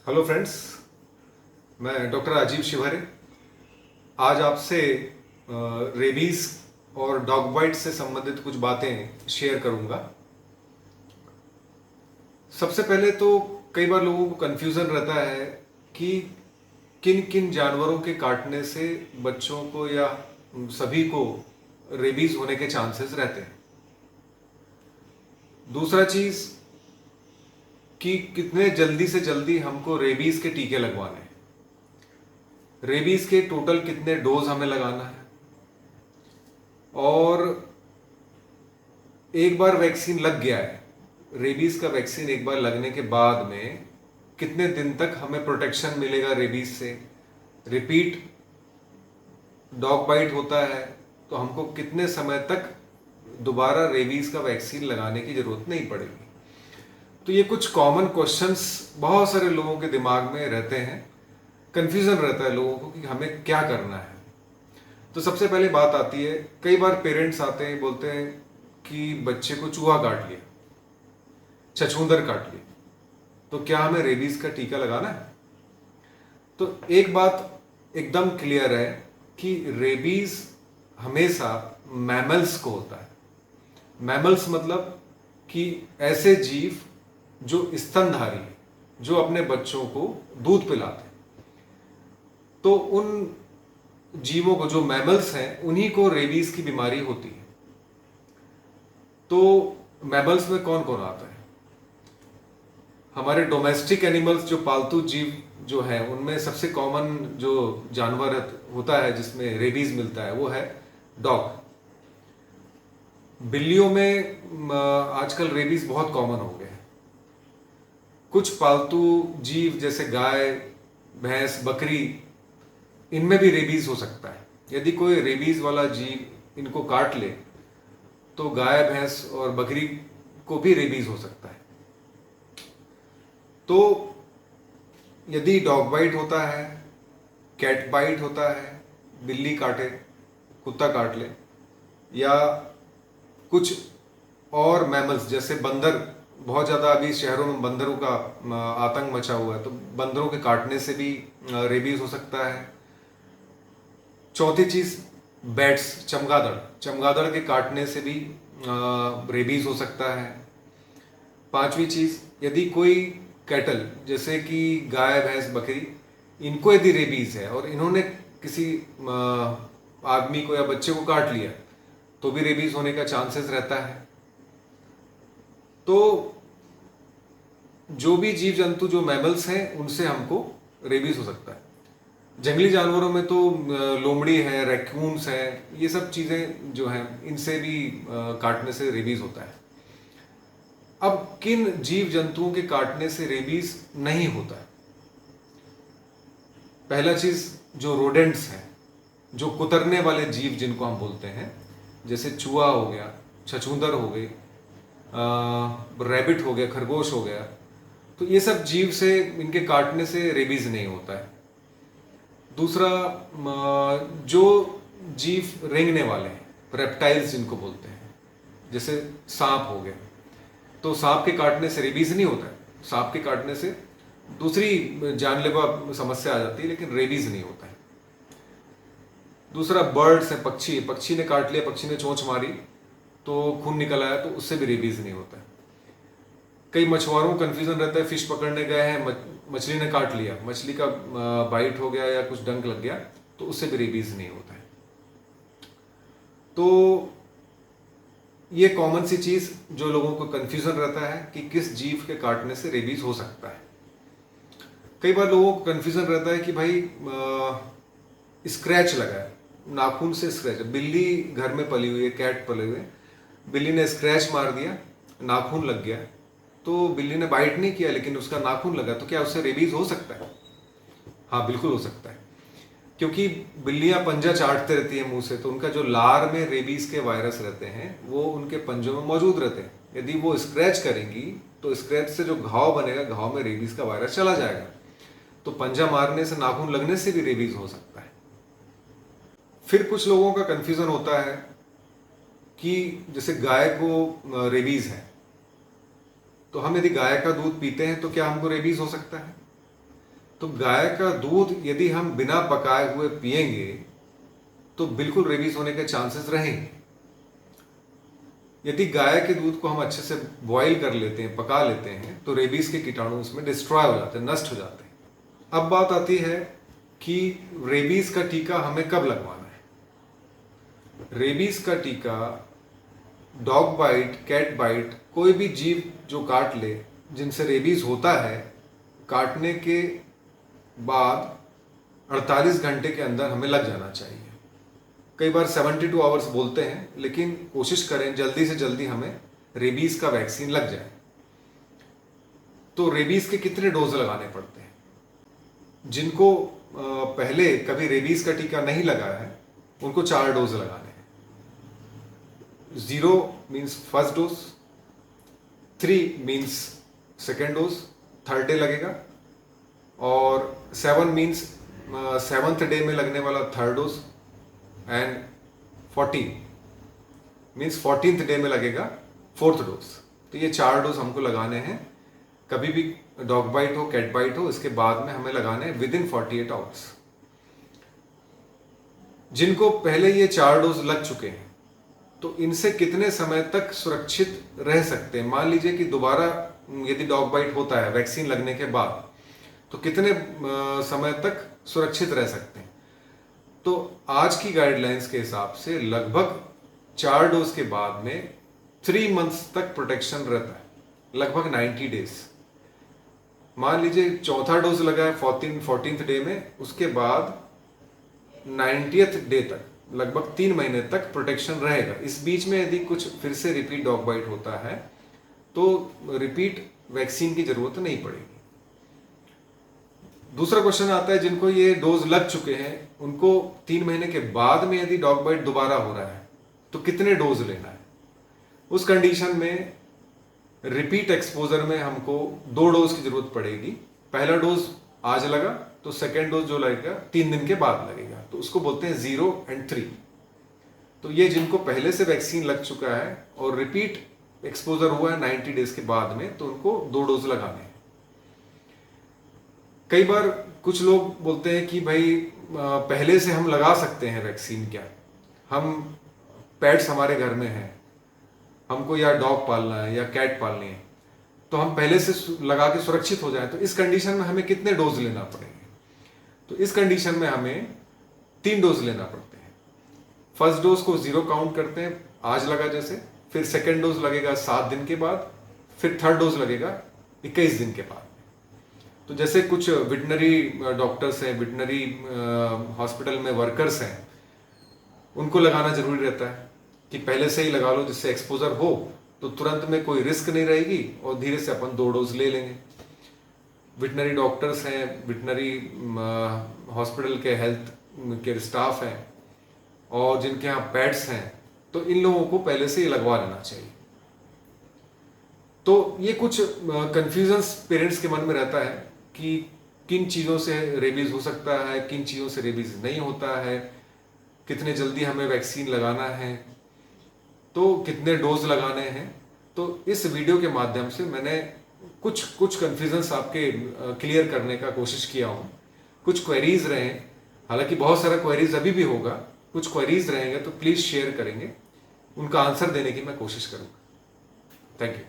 Hello friends, मैं doctor Rajiv Shivhare आज आपसे रेबीज और डॉग बाइट से संबंधित कुछ बातें शेयर करूंगा। सबसे पहले तो कई बार लोगों को कन्फ्यूज़न रहता है कि किन किन जानवरों के काटने से बच्चों को या सभी को रेबीज होने के चांसेस रहते हैं। दूसरा चीज़ कि कितने जल्दी से जल्दी हमको रेबीज के टीके लगवाने हैं, रेबीज के टोटल कितने डोज हमें लगाना है, और एक बार वैक्सीन लग गया है, रेबीज का वैक्सीन एक बार लगने के बाद में कितने दिन तक हमें प्रोटेक्शन मिलेगा रेबीज से। रिपीट डॉग बाइट होता है तो हमको कितने समय तक दोबारा रेबीज का वैक्सीन लगाने की जरूरत नहीं पड़ेगी। तो ये कुछ कॉमन क्वेश्चंस बहुत सारे लोगों के दिमाग में रहते हैं, कंफ्यूजन रहता है लोगों को कि हमें क्या करना है। तो सबसे पहले बात आती है, कई बार पेरेंट्स आते हैं बोलते हैं कि बच्चे को चूहा काट लिया, छछूंदर काट लिया, तो क्या हमें रेबीज का टीका लगाना है। तो एक बात एकदम क्लियर है कि रेबीज हमेशा मैमल्स को होता है। मैमल्स मतलब कि ऐसे जीव जो स्तनधारी हैं, जो अपने बच्चों को दूध पिलाते हैं। तो उन जीवों को, जो मैमल्स हैं, उन्हीं को रेबीज की बीमारी होती है। तो मैमल्स में कौन कौन आता है? हमारे डोमेस्टिक एनिमल्स, जो पालतू जीव जो है, उनमें सबसे कॉमन जो जानवर होता है जिसमें रेबीज मिलता है वो है डॉग। बिल्लियों में आजकल रेबीज बहुत कॉमन हो गए हैं। कुछ पालतू जीव जैसे गाय, भैंस, बकरी, इनमें भी रेबीज हो सकता है। यदि कोई रेबीज वाला जीव इनको काट ले तो गाय, भैंस और बकरी को भी रेबीज हो सकता है। तो यदि डॉग बाइट होता है, कैट बाइट होता है, बिल्ली काटे, कुत्ता काट ले, या कुछ और मैमल्स जैसे बंदर, बहुत ज़्यादा अभी शहरों में बंदरों का आतंक मचा हुआ है, तो बंदरों के काटने से भी रेबीज हो सकता है। चौथी चीज़ बैट्स, चमगादड़, चमगादड़ के काटने से भी रेबीज हो सकता है। पांचवी चीज़, यदि कोई कैटल जैसे कि गाय, भैंस, बकरी, इनको यदि रेबीज है और इन्होंने किसी आदमी को या बच्चे को काट लिया तो भी रेबीज होने का चांसेस रहता है। तो जो भी जीव जंतु, जो मैमल्स हैं, उनसे हमको रेबीज हो सकता है। जंगली जानवरों में तो लोमड़ी है, रैकून्स है, ये सब चीज़ें जो हैं, इनसे भी काटने से रेबीज होता है। अब किन जीव जंतुओं के काटने से रेबीज नहीं होता है? पहला चीज, जो रोडेंट्स हैं, जो कुतरने वाले जीव जिनको हम बोलते हैं, जैसे चूहा हो गया, छछूंदर हो गई, रैबिट हो गया, खरगोश हो गया, तो ये सब जीव से, इनके काटने से रेबीज नहीं होता है। दूसरा, जो जीव रेंगने वाले हैं, रेप्टाइल्स जिनको बोलते हैं, जैसे सांप हो गया, तो सांप के काटने से रेबीज नहीं होता है। सांप के काटने से दूसरी जानलेवा समस्या आ जाती है, लेकिन रेबीज नहीं होता है। दूसरा, बर्ड्स है, पक्षी, पक्षी ने काट लिया, पक्षी ने चोंच मारी तो खून निकल आया, तो उससे भी रेबीज नहीं होता है। कई मछुआरों को कन्फ्यूजन रहता है, फिश पकड़ने गए हैं, मछली ने काट लिया, मछली का बाइट हो गया या कुछ डंक लग गया, तो उससे भी रेबीज नहीं होता है। तो ये कॉमन सी चीज जो लोगों को कन्फ्यूजन रहता है कि किस जीव के काटने से रेबीज हो सकता है। कई बार लोगों को कन्फ्यूजन रहता है कि भाई स्क्रैच लगा है, नाखून से स्क्रैच, बिल्ली घर में पली हुई है, कैट पले हुए, बिल्ली ने स्क्रैच मार दिया, नाखून लग गया, तो बिल्ली ने बाइट नहीं किया लेकिन उसका नाखून लगा, तो क्या उससे रेबीज हो सकता है? हाँ, बिल्कुल हो सकता है, क्योंकि बिल्लियां पंजा चाटते रहती है मुंह से, तो उनका जो लार में रेबीज के वायरस रहते हैं वो उनके पंजों में मौजूद रहते हैं। यदि वो स्क्रैच करेंगी तो स्क्रैच से जो घाव बनेगा, घाव में रेबीज का वायरस चला जाएगा, तो पंजा मारने से, नाखून लगने से भी रेबीज हो सकता है। फिर कुछ लोगों का कंफ्यूजन होता है कि जैसे गाय को रेबीज है, तो हम यदि गाय का दूध पीते हैं तो क्या हमको रेबीज हो सकता है? तो गाय का दूध यदि हम बिना पकाए हुए पिएंगे तो बिल्कुल रेबीज होने के चांसेस रहेंगे। यदि गाय के दूध को हम अच्छे से बॉईल कर लेते हैं, पका लेते हैं, तो रेबीज के कीटाणु उसमें डिस्ट्रॉय हो जाते हैं, नष्ट हो जाते हैं। अब बात आती है कि रेबीज का टीका हमें कब लगवाना है। रेबीज का टीका डॉग बाइट, कैट बाइट, कोई भी जीव जो काट ले जिनसे रेबीज होता है, काटने के बाद 48 घंटे के अंदर हमें लग जाना चाहिए। कई बार 72 आवर्स बोलते हैं, लेकिन कोशिश करें जल्दी से जल्दी हमें रेबीज का वैक्सीन लग जाए। तो रेबीज के कितने डोज लगाने पड़ते हैं? जिनको पहले कभी रेबीज का टीका नहीं लगा है उनको 4 डोज लगाने हैं। 0 means first dose, 3 means second dose, third day लगेगा, और 7 मीन्स 7th डे में लगने वाला third dose, and 14 means 14th day में लगेगा फोर्थ डोज। तो ये 4 डोज हमको लगाने हैं। कभी भी डॉग बाइट हो, कैट बाइट हो, इसके बाद में हमें लगाने हैं विदिन 48 आवर्स। जिनको पहले ये 4 डोज लग चुके हैं तो इनसे कितने समय तक सुरक्षित रह सकते हैं? मान लीजिए कि दोबारा यदि डॉग बाइट होता है वैक्सीन लगने के बाद, तो कितने समय तक सुरक्षित रह सकते हैं? तो आज की गाइडलाइंस के हिसाब से लगभग 4 डोज के बाद में 3 मंथ्स तक प्रोटेक्शन रहता है, लगभग 90 डेज। मान लीजिए चौथा डोज लगा है 14th डे में, उसके बाद 90th डे तक लगभग 3 महीने तक प्रोटेक्शन रहेगा। इस बीच में यदि कुछ फिर से रिपीट डॉग बाइट होता है तो रिपीट वैक्सीन की जरूरत नहीं पड़ेगी। दूसरा क्वेश्चन आता है, जिनको ये डोज लग चुके हैं उनको 3 महीने के बाद में यदि डॉग बाइट दोबारा हो रहा है तो कितने डोज लेना है? उस कंडीशन में रिपीट एक्सपोजर में हमको 2 डोज की जरूरत पड़ेगी। पहला डोज आज लगा तो सेकेंड डोज जो लगेगा 3 दिन के बाद लगेगा, तो उसको बोलते हैं 0 और 3। तो ये जिनको पहले से वैक्सीन लग चुका है और रिपीट एक्सपोजर हुआ है 90 डेज के बाद में, तो उनको 2 डोज लगाने हैं। कई बार कुछ लोग बोलते हैं कि भाई पहले से हम लगा सकते हैं वैक्सीन, क्या हम पेट्स हमारे घर में हैं, हमको या डॉग पालना है या कैट पालनी है, तो हम पहले से लगा के सुरक्षित हो जाए, तो इस कंडीशन में हमें कितने डोज लेना पड़ेंगे? तो इस कंडीशन में हमें 3 डोज लेना पड़ते हैं। फर्स्ट डोज को 0 काउंट करते हैं, आज लगा जैसे, फिर सेकेंड डोज लगेगा 7 दिन के बाद, फिर थर्ड डोज लगेगा 21 दिन के बाद। तो जैसे कुछ वेटनरी डॉक्टर्स हैं, वेटनरी हॉस्पिटल में वर्कर्स हैं, उनको लगाना जरूरी रहता है कि पहले से ही लगा लो, जिससे एक्सपोजर हो तो तुरंत में कोई रिस्क नहीं रहेगी और धीरे से अपन 2 डोज ले लेंगे। वेटनरी डॉक्टर्स हैं, वेटनरी हॉस्पिटल के हेल्थ के स्टाफ हैं, और जिनके यहाँ पेट्स हैं, तो इन लोगों को पहले से ही लगवा लेना चाहिए। तो ये कुछ कंफ्यूजन्स पेरेंट्स के मन में रहता है कि किन चीज़ों से रेबीज हो सकता है, किन चीज़ों से रेबीज नहीं होता है, कितने जल्दी हमें वैक्सीन लगाना है, तो कितने डोज लगाने हैं। तो इस वीडियो के माध्यम से मैंने कुछ कंफ्यूजन्स आपके क्लियर करने का कोशिश किया हूँ। कुछ क्वेरीज रहे, हालांकि बहुत सारा क्वेरीज अभी भी होगा, कुछ क्वेरीज रहेंगे तो प्लीज़ शेयर करेंगे, उनका आंसर देने की मैं कोशिश करूँगा। Thank you.